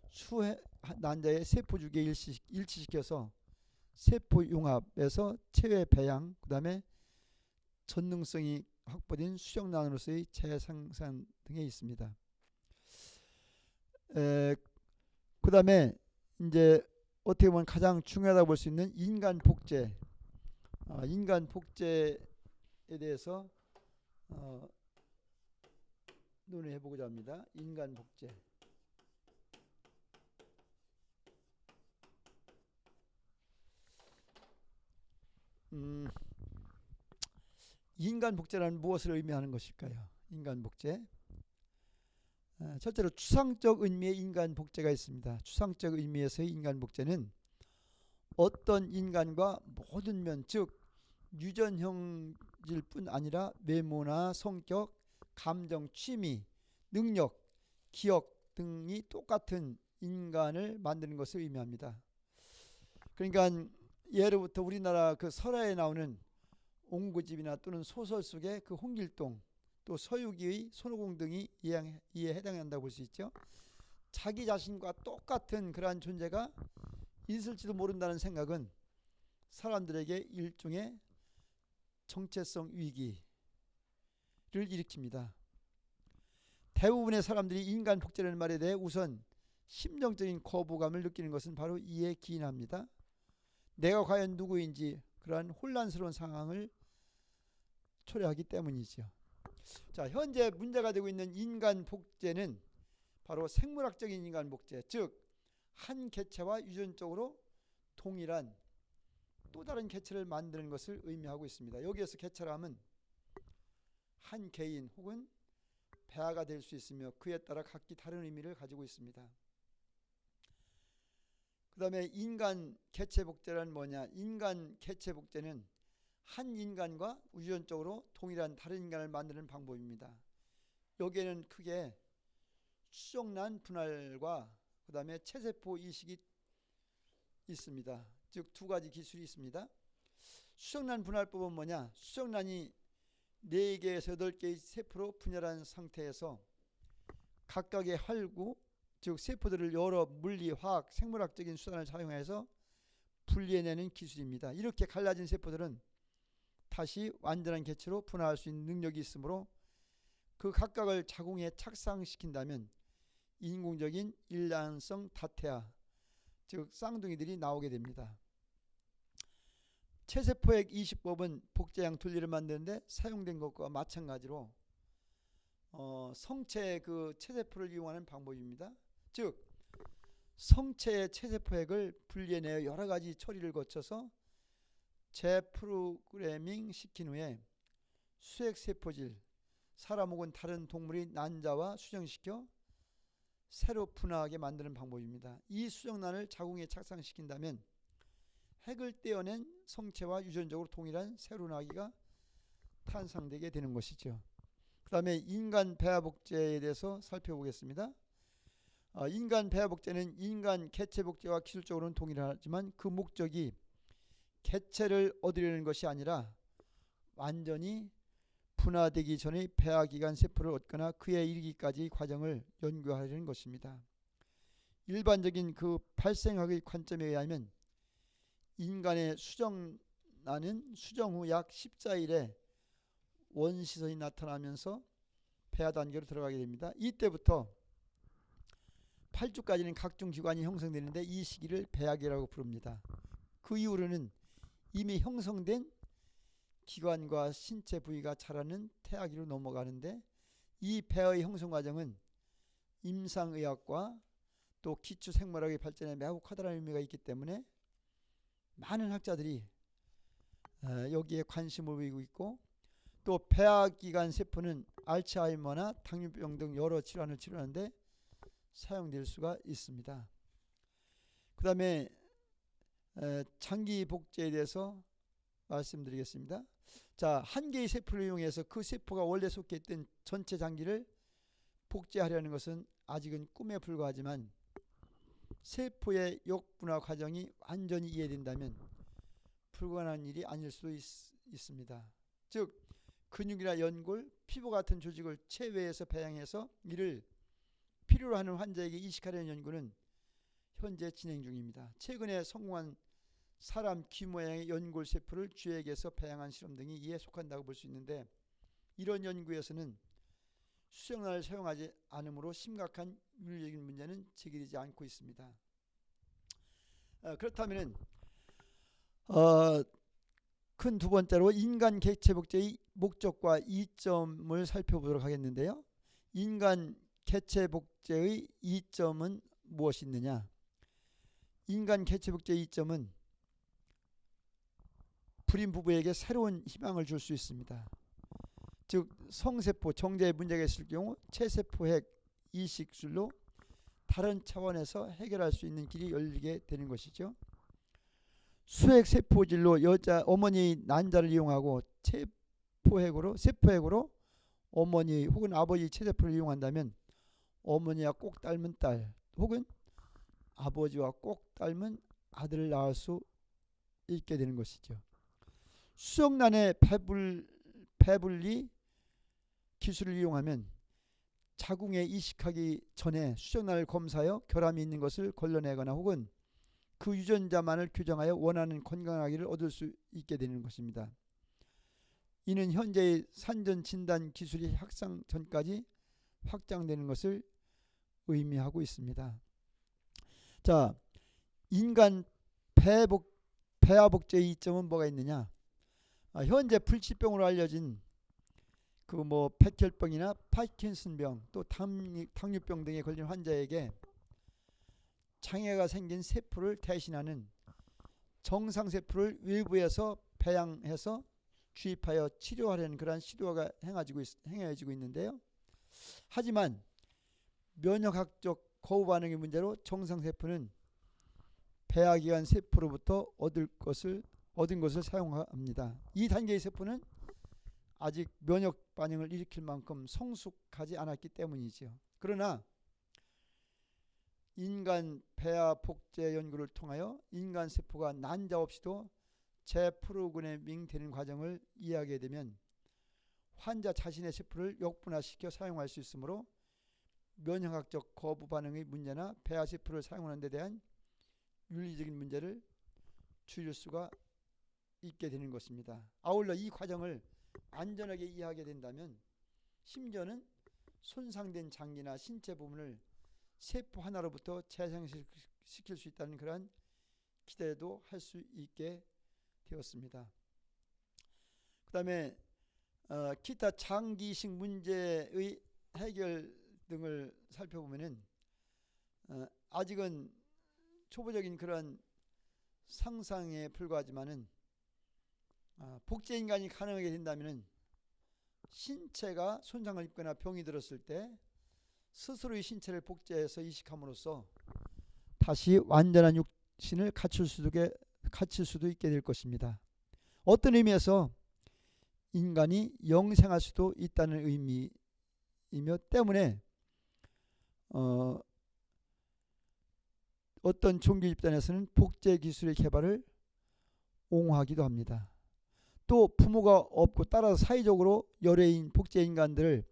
수난자의 세포주기에 일치시켜서 세포융합에서 체외 배양, 그 다음에 전능성이 확보된 수정란으로서의 재생산 등에 있습니다. 그 다음에 이제 어떻게 보면 가장 중요하다고 볼 수 있는 인간 복제. 인간 복제에 대해서 논의해 보고자 합니다. 인간 복제. 인간 복제란 무엇을 의미하는 것일까요? 인간 복제. 첫째로 추상적 의미의 인간 복제가 있습니다. 추상적 의미에서의 인간 복제는 어떤 인간과 모든 면, 즉 유전형질 뿐 아니라 외모나 성격, 감정, 취미, 능력, 기억 등이 똑같은 인간을 만드는 것을 의미합니다. 그러니까 예로부터 우리나라 그 설화에 나오는 옹구집이나 또는 소설 속의 그 홍길동, 또 서유기의 손오공 등이 이에 해당한다고 볼 수 있죠. 자기 자신과 똑같은 그러한 존재가 있을지도 모른다는 생각은 사람들에게 일종의 정체성 위기를 일으킵니다. 대부분의 사람들이 인간 복제라는 말에 대해 우선 심정적인 거부감을 느끼는 것은 바로 이에 기인합니다. 내가 과연 누구인지 그러한 혼란스러운 상황을 초래하기 때문이죠. 자, 현재 문제가 되고 있는 인간 복제는 바로 생물학적인 인간 복제, 즉 한 개체와 유전적으로 동일한 또 다른 개체를 만드는 것을 의미하고 있습니다. 여기에서 개체라면 한 개인 혹은 배아가 될 수 있으며 그에 따라 각기 다른 의미를 가지고 있습니다. 그 다음에 인간 개체 복제란 뭐냐? 인간 개체 복제는 한 인간과 유전적으로 동일한 다른 인간을 만드는 방법입니다. 여기에는 크게 수정란 분할과 그 다음에 체세포 이식이 있습니다. 즉 두 가지 기술이 있습니다. 수정란 분할법은 뭐냐? 수정란이 4개에서 8개의 세포로 분열한 상태에서 각각의 활구, 즉 세포들을 여러 물리, 화학, 생물학적인 수단을 사용해서 분리해내는 기술입니다. 이렇게 갈라진 세포들은 다시 완전한 개체로 분화할 수 있는 능력이 있으므로 그 각각을 자궁에 착상시킨다면 인공적인 일란성 다태아, 즉 쌍둥이들이 나오게 됩니다. 체세포핵 이식법은 복제양 둘리를 만드는데 사용된 것과 마찬가지로 성체의 그 체세포를 이용하는 방법입니다. 즉 성체의 체세포핵을 분리해내어 여러 가지 처리를 거쳐서 재프로그래밍 시킨 후에 수액세포질, 사람 혹은 다른 동물의 난자와 수정시켜 새로 분화하게 만드는 방법입니다. 이 수정란을 자궁에 착상시킨다면 핵을 떼어낸 성체와 유전적으로 동일한 새로운 아기가 탄생되게 되는 것이죠. 그 다음에 인간 배아 복제에 대해서 살펴보겠습니다. 인간 배아 복제는 인간 개체 복제와 기술적으로는 동일하지만 그 목적이 개체를 얻으려는 것이 아니라 완전히 분화되기 전의 배아기관 세포를 얻거나 그에 이르기까지의 과정을 연구하려는 것입니다. 일반적인 그 발생학의 관점에 의하면 인간의 수정란은 수정 후 약 14일에 원시선이 나타나면서 배아 단계로 들어가게 됩니다. 이때부터 8주까지는 각종 기관이 형성되는데 이 시기를 배아기라고 부릅니다. 그 이후로는 이미 형성된 기관과 신체 부위가 자라는 태아기로 넘어가는데 이 배아의 형성 과정은 임상의학과 또 기초생물학의 발전에 매우 커다란 의미가 있기 때문에 많은 학자들이 여기에 관심을 보이고 있고, 또 폐하기관 세포는 알츠하이머나 당뇨병 등 여러 질환을 치료하는데 사용될 수가 있습니다. 그 다음에 장기 복제에 대해서 말씀드리겠습니다. 자, 한 개의 세포를 이용해서 그 세포가 원래 속해 있던 전체 장기를 복제하려는 것은 아직은 꿈에 불과하지만 세포의 역분화 과정이 완전히 이해된다면 불가능한 일이 아닐 수도 있습니다. 즉 근육이나 연골, 피부 같은 조직을 체외에서 배양해서 이를 필요로 하는 환자에게 이식하려는 연구는 현재 진행 중입니다. 최근에 성공한 사람 귀 모양의 연골 세포를 쥐에게서 배양한 실험 등이 이에 속한다고 볼 수 있는데, 이런 연구에서는 수정란을 사용하지 않으므로 심각한 윤리적인 문제는 제기되지 않고 있습니다. 그렇다면 큰 두 번째로 인간 객체 복제의 목적과 이점을 살펴보도록 하겠는데요. 인간 객체 복제의 이점은 무엇이 있느냐? 인간 객체 복제의 이점은 불임 부부에게 새로운 희망을 줄 수 있습니다. 즉 성세포 정제에 문제가 있을 경우 체세포핵 이식술로 다른 차원에서 해결할 수 있는 길이 열리게 되는 것이죠. 수액세포질로 어머니의 난자를 이용하고 세포핵으로 어머니 혹은 아버지 체세포를 이용한다면 어머니와 꼭 닮은 딸 혹은 아버지와 꼭 닮은 아들을 낳을 수 있게 되는 것이죠. 수정란의 배분리 기술을 이용하면 자궁에 이식하기 전에 수정란을 검사하여 결함이 있는 것을 걸러내거나 혹은 그 유전자만을 교정하여 원하는 건강하기를 얻을 수 있게 되는 것입니다. 이는 현재의 산전 진단 기술이 확산 전까지 확장되는 것을 의미하고 있습니다. 자, 인간 폐하 복제의 이점은 뭐가 있느냐? 현재 불치병으로 알려진 백혈병이나 파킨슨병 또 당뇨병 등에 걸린 환자에게 장애가 생긴 세포를 대신하는 정상세포를 외부에서 배양해서 주입하여 치료하려는 그러한 시도가 행해지고 있는데요. 하지만 면역학적 거부 반응의 문제로 정상세포는 폐하기관 세포로부터 얻은 것을 사용합니다. 이 단계의 세포는 아직 면역 반응을 일으킬 만큼 성숙하지 않았기 때문이죠. 그러나 인간 폐하 복제 연구를 통하여 인간 세포가 난자 없이도 재프로그래밍 되는 과정을 이해하게 되면 환자 자신의 세포를 역분화시켜 사용할 수 있으므로 면역학적 거부 반응의 문제나 폐하 세포를 사용하는 데 대한 윤리적인 문제를 줄일 수가 있게 되는 것입니다. 아울러 이 과정을 안전하게 이해하게 된다면 심지어는 손상된 장기나 신체 부분을 세포 하나로부터 재생시킬 수 있다는 그러한 기대도 할 수 있게 되었습니다. 그 다음에 기타 장기 이식 문제의 해결 등을 살펴보면은 아직은 초보적인 그런 상상에 불과하지만은 복제 인간이 가능하게 된다면은 신체가 손상을 입거나 병이 들었을 때 스스로의 신체를 복제해서 이식함으로써 다시 완전한 육신을 갖출 수도 있게 될 것입니다. 어떤 의미에서 인간이 영생할 수도 있다는 의미이며 때문에 어떤 종교 집단에서는 복제 기술의 개발을 옹호하기도 합니다. 또 부모가 없고 따라서 사회적으로 여래인 복제 인간들을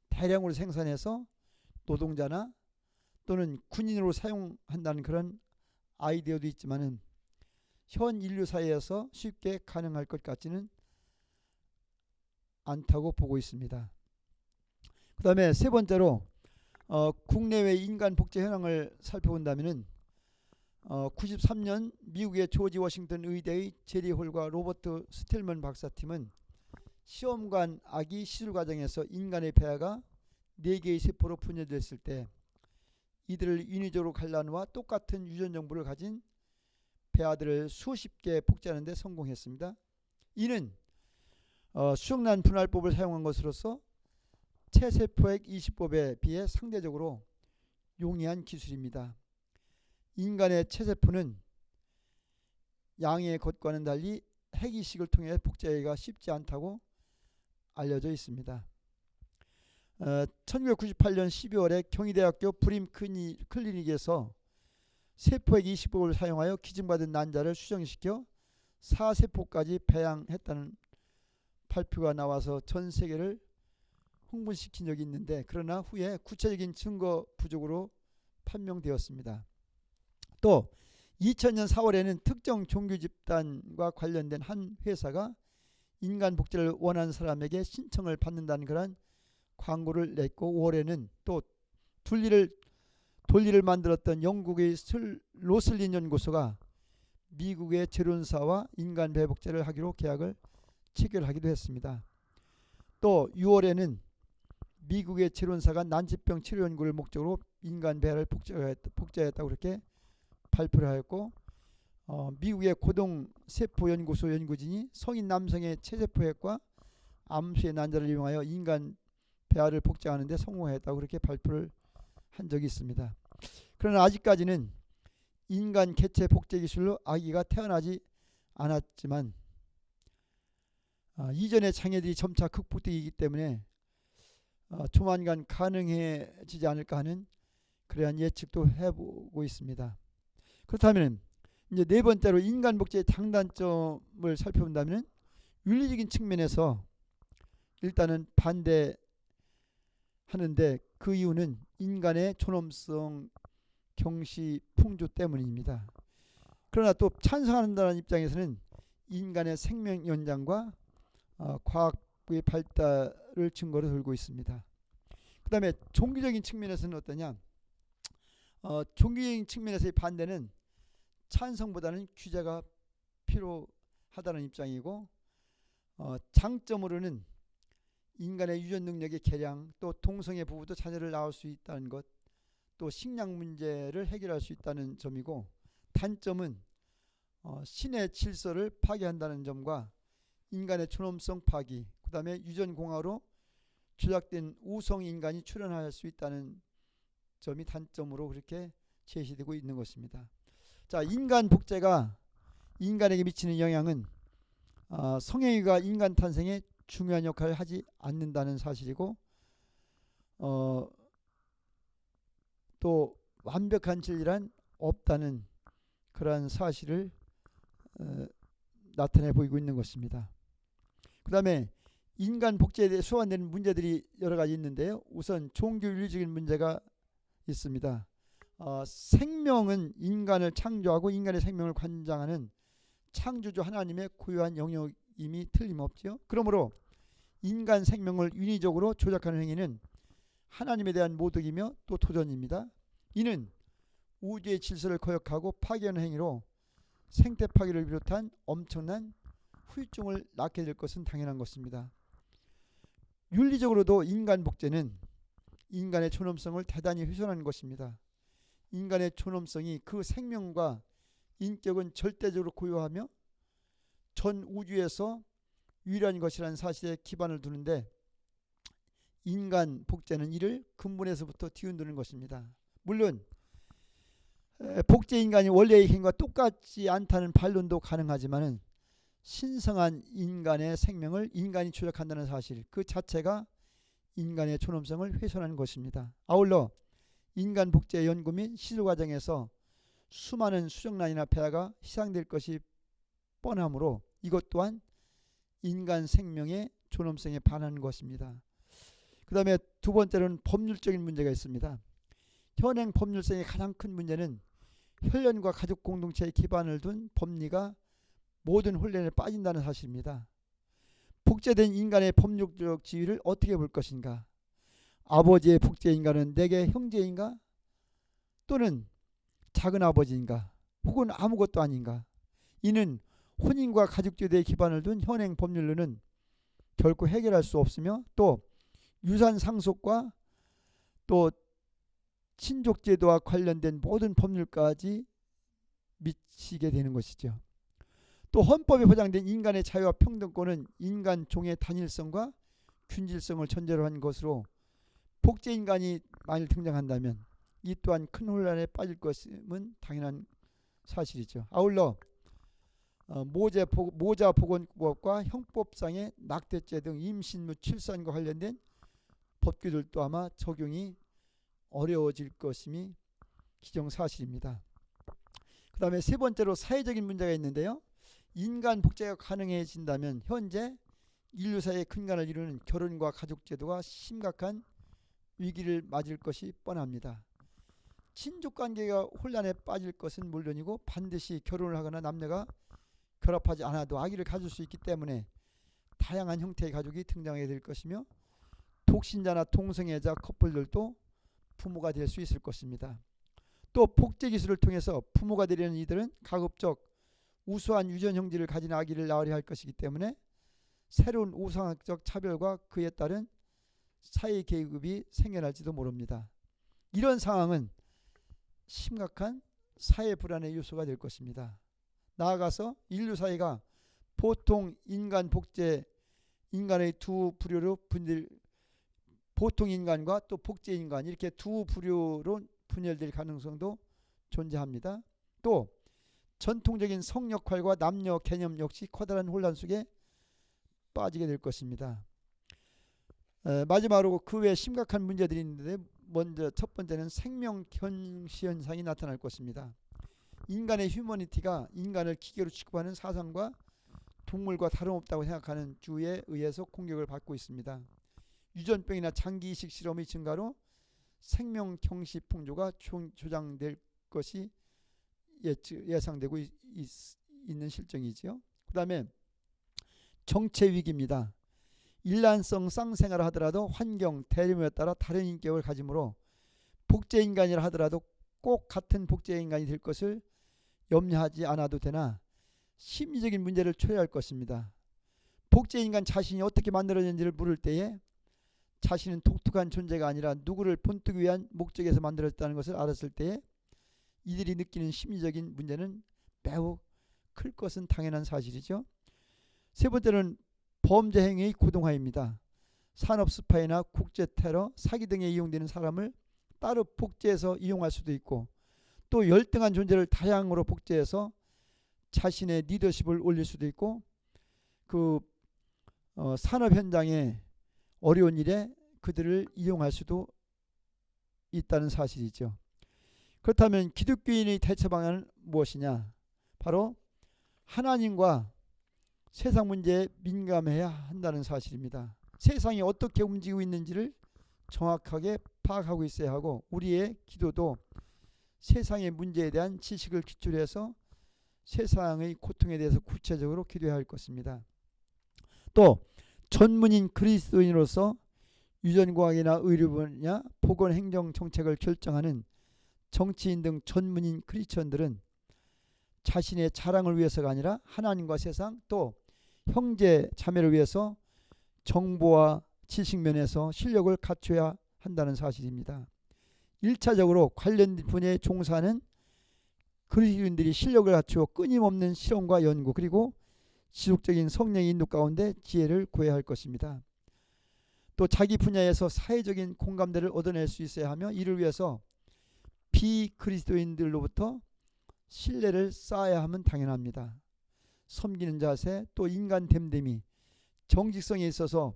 대량으로 생산해서 노동자나 또는 군인으로 사용한다는 그런 아이디어도 있지만은 현 인류 사회에서 쉽게 가능할 것 같지는 않다고 보고 있습니다. 그 다음에 세 번째로 국내외 인간 복제 현황을 살펴본다면은 93년 미국의 조지 워싱턴 의대의 제리 홀과 로버트 스틸먼 박사팀은 시험관 아기 시술 과정에서 인간의 폐하가 4개의 세포로 분열됐을 때 이들을 인위적으로 갈라놓아 똑같은 유전 정보를 가진 폐하들을 수십 개 복제하는 데 성공했습니다. 이는 수정란 분할법을 사용한 것으로서 체세포핵 20법에 비해 상대적으로 용이한 기술입니다. 인간의 체세포는 양의 것과는 달리 핵이식을 통해 복제하기가 쉽지 않다고 알려져 있습니다. 1998년 12월에 경희대학교 브림 클리닉에서 세포핵 20법을 사용하여 기증받은 난자를 수정시켜 4세포까지 배양했다는 발표가 나와서 전 세계를 흥분시킨 적이 있는데, 그러나 후에 구체적인 증거 부족으로 판명되었습니다. 또 2000년 4월에는 특정 종교 집단과 관련된 한 회사가 인간 복제를 원하는 사람에게 신청을 받는다는 그런 광고를 냈고, 5월에는 또 돌리를 만들었던 영국의 로슬린 연구소가 미국의 제론사와 인간 배 복제를 하기로 계약을 체결하기도 했습니다. 또 6월에는 미국의 제론사가 난치병 치료 연구를 목적으로 인간 배를 복제했다고 그렇게 발표를 하였고, 미국의 고동세포 연구소 연구진이 성인 남성의 체세포핵과 암수의 난자를 이용하여 인간 배아를 복제하는 데 성공했다고 그렇게 발표를 한 적이 있습니다. 그러나 아직까지는 인간 개체 복제 기술로 아기가 태어나지 않았지만 이전의 장애들이 점차 극복되기 때문에 조만간 가능해지지 않을까 하는 그러한 예측도 해보고 있습니다. 그렇다면 이제 네 번째로 인간 복제의 장단점을 살펴본다면, 윤리적인 측면에서 일단은 반대하는데, 그 이유는 인간의 존엄성 경시 풍조 때문입니다. 그러나 또 찬성한다는 입장에서는 인간의 생명 연장과 과학의 발달을 증거로 들고 있습니다. 그 다음에 종교적인 측면에서는 어떠냐? 종교적인 측면에서의 반대는 찬성보다는 규제가 필요하다는 입장이고, 장점으로는 인간의 유전 능력의 개량, 또 동성애 부부도 자녀를 낳을 수 있다는 것, 또 식량 문제를 해결할 수 있다는 점이고, 단점은 신의 질서를 파괴한다는 점과 인간의 존엄성 파기, 그 다음에 유전공화로 조작된 우성 인간이 출현할 수 있다는 점이 단점으로 그렇게 제시되고 있는 것입니다. 자, 인간 복제가 인간에게 미치는 영향은 성행위가 인간 탄생에 중요한 역할을 하지 않는다는 사실이고, 또 완벽한 진리란 없다는 그러한 사실을 나타내 보이고 있는 것입니다. 그 다음에 인간 복제에 대해 소환되는 문제들이 여러 가지 있는데요. 우선 종교윤리적인 문제가 있습니다. 생명은 인간을 창조하고 인간의 생명을 관장하는 창조주 하나님의 고유한 영역임이 틀림없죠. 그러므로 인간 생명을 인위적으로 조작하는 행위는 하나님에 대한 모독이며 또 도전입니다. 이는 우주의 질서를 거역하고 파괴하는 행위로 생태 파괴를 비롯한 엄청난 후유증을 낳게 될 것은 당연한 것입니다. 윤리적으로도 인간 복제는 인간의 존엄성을 대단히 훼손하는 것입니다. 인간의 존엄성이 그 생명과 인격은 절대적으로 고유하며 전 우주에서 유일한 것이라는 사실에 기반을 두는데, 인간 복제는 이를 근본에서부터 뒤흔드는 것입니다. 물론 복제 인간이 원래의 힘과 똑같지 않다는 반론도 가능하지만, 신성한 인간의 생명을 인간이 조작한다는 사실 그 자체가 인간의 존엄성을 훼손하는 것입니다. 아울러 인간 복제 연구 및 시술 과정에서 수많은 수정란이나 폐하가 희생될 것이 뻔하므로 이것 또한 인간 생명의 존엄성에 반하는 것입니다. 그 다음에 두 번째로는 법률적인 문제가 있습니다. 현행 법률성의 가장 큰 문제는 혈연과 가족 공동체에 기반을 둔 법리가 모든 혼란에 빠진다는 사실입니다. 복제된 인간의 법률적 지위를 어떻게 볼 것인가? 아버지의 복제 인간은 내게 형제인가? 또는 작은 아버지인가? 혹은 아무것도 아닌가? 이는 혼인과 가족제도에 기반을 둔 현행 법률로는 결코 해결할 수 없으며, 또 유산 상속과 또 친족제도와 관련된 모든 법률까지 미치게 되는 것이죠. 또 헌법에 보장된 인간의 자유와 평등권은 인간 종의 단일성과 균질성을 전제로 한 것으로 복제인간이 만일 등장한다면 이 또한 큰 혼란에 빠질 것임은 당연한 사실이죠. 아울러 모자보건법과 형법상의 낙태죄 등 임신 및 출산과 관련된 법규들도 아마 적용이 어려워질 것임이 기정사실입니다. 그 다음에 세 번째로 사회적인 문제가 있는데요. 인간 복제가 가능해진다면 현재 인류 사회의 근간을 이루는 결혼과 가족제도가 심각한 위기를 맞을 것이 뻔합니다. 친족관계가 혼란에 빠질 것은 물론이고 반드시 결혼을 하거나 남녀가 결합하지 않아도 아기를 가질 수 있기 때문에 다양한 형태의 가족이 등장하게 될 것이며 독신자나 동성애자 커플들도 부모가 될 수 있을 것입니다. 또 복제 기술을 통해서 부모가 되려는 이들은 가급적 우수한 유전 형질을 가진 아기를 낳으려 할 것이기 때문에 새로운 우상학적 차별과 그에 따른 사회 계급이 생겨날지도 모릅니다. 이런 상황은 심각한 사회 불안의 요소가 될 것입니다. 나아가서 인류 사회가 보통 인간 복제 인간의 두 부류로 보통 인간과 또 복제 인간 이렇게 두 부류로 분열될 가능성도 존재합니다. 또 전통적인 성 역할과 남녀 개념 역시 커다란 혼란 속에 빠지게 될 것입니다. 마지막으로 그 외 심각한 문제들이 있는데 먼저 첫 번째는 생명 현시 현상이 나타날 것입니다. 인간의 휴머니티가 인간을 기계로 취급하는 사상과 동물과 다름없다고 생각하는 주에 의해서 공격을 받고 있습니다. 유전병이나 장기 이식 실험의 증가로 생명 경시 풍조가 조장될 것이 예상되고 있는 실정이지요. 그 다음에 정체 위기입니다. 일란성 쌍생아를 하더라도 환경, 대림에 따라 다른 인격을 가지므로 복제인간이라 하더라도 꼭 같은 복제인간이 될 것을 염려하지 않아도 되나 심리적인 문제를 초래할 것입니다. 복제인간 자신이 어떻게 만들어졌는지를 물을 때에 자신은 독특한 존재가 아니라 누구를 본뜨기 위한 목적에서 만들어졌다는 것을 알았을 때에 이들이 느끼는 심리적인 문제는 매우 클 것은 당연한 사실이죠. 세 번째는 범죄 행위의 고동화입니다. 산업 스파이나 국제 테러, 사기 등에 이용되는 사람을 따로 복제해서 이용할 수도 있고 또 열등한 존재를 다양으로 복제해서 자신의 리더십을 올릴 수도 있고 산업 현장에 어려운 일에 그들을 이용할 수도 있다는 사실이죠. 그렇다면 기독교인의 대처 방안은 무엇이냐? 바로 하나님과 세상 문제에 민감해야 한다는 사실입니다. 세상이 어떻게 움직이고 있는지를 정확하게 파악하고 있어야 하고 우리의 기도도 세상의 문제에 대한 지식을 기초로 해서 세상의 고통에 대해서 구체적으로 기도해야 할 것입니다. 또 전문인 그리스도인으로서 유전공학이나 의료 분야, 보건행정 정책을 결정하는 정치인 등 전문인 크리스천들은 자신의 자랑을 위해서가 아니라 하나님과 세상 또 형제 자매를 위해서 정보와 지식 면에서 실력을 갖춰야 한다는 사실입니다. 1차적으로 관련 분야에 종사하는 그리스도인들이 실력을 갖추어 끊임없는 실험과 연구 그리고 지속적인 성령의 인도 가운데 지혜를 구해야 할 것입니다. 또 자기 분야에서 사회적인 공감대를 얻어낼 수 있어야 하며 이를 위해서 비그리스도인들로부터 신뢰를 쌓아야 하면 당연합니다. 섬기는 자세 또 인간 됨됨이 정직성에 있어서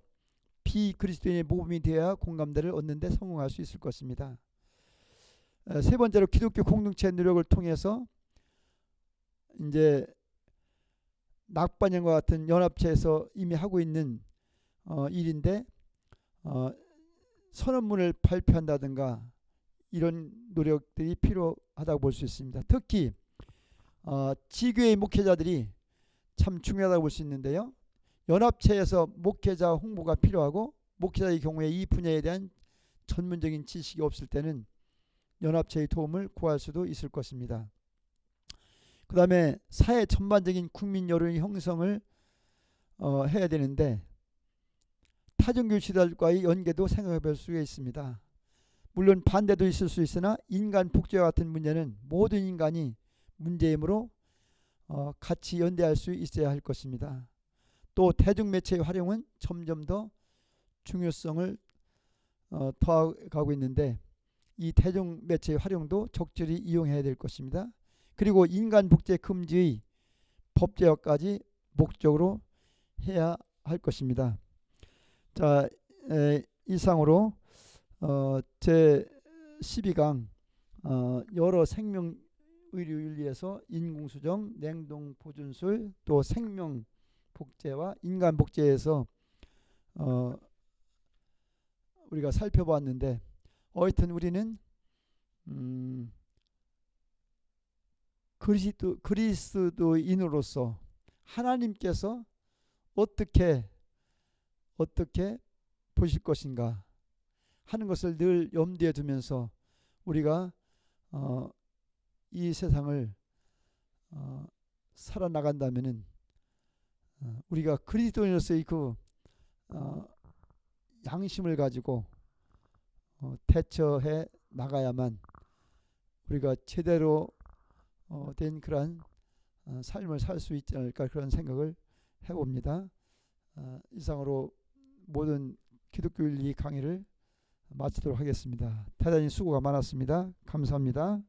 비그리스도인의 모범이 되어야 공감대를 얻는 데 성공할 수 있을 것입니다. 세 번째로 기독교 공동체 노력을 통해서 이제 낙반연과 같은 연합체에서 이미 하고 있는 일인데 선언문을 발표한다든가 이런 노력들이 필요하다고 볼 수 있습니다. 특히 지교의 목회자들이 참 중요하다고 볼 수 있는데요. 연합체에서 목회자 홍보가 필요하고 목회자의 경우에 이 분야에 대한 전문적인 지식이 없을 때는 연합체의 도움을 구할 수도 있을 것입니다. 그 다음에 사회 전반적인 국민 여론의 형성을 해야 되는데 타종교 지도자들과의 연계도 생각해 볼 수가 있습니다. 물론 반대도 있을 수 있으나 인간 복제와 같은 문제는 모든 인간이 문제이므로 같이 연대할 수 있어야 할 것입니다. 또 대중매체의 활용은 점점 더 중요성을 더하고 있는데 이 대중매체의 활용도 적절히 이용해야 될 것입니다. 그리고 인간복제 금지의 법 제어까지 목적으로 해야 할 것입니다. 자, 이상으로 제 12강 여러 생명 의료 윤리에서 인공수정, 냉동보존술, 또 생명복제와 인간복제에서 우리가 살펴보았는데 하여튼 우리는 그리스도인으로서 하나님께서 어떻게 보실 것인가 하는 것을 늘 염두에 두면서 우리가 이 세상을 살아나간다면은 우리가 그리스도인으로서의 그 양심을 가지고 대처해 나가야만 우리가 제대로 된 그러한 삶을 살 수 있지 않을까 그런 생각을 해봅니다. 이상으로 모든 기독교 윤리 강의를 마치도록 하겠습니다. 대단히 수고가 많았습니다. 감사합니다.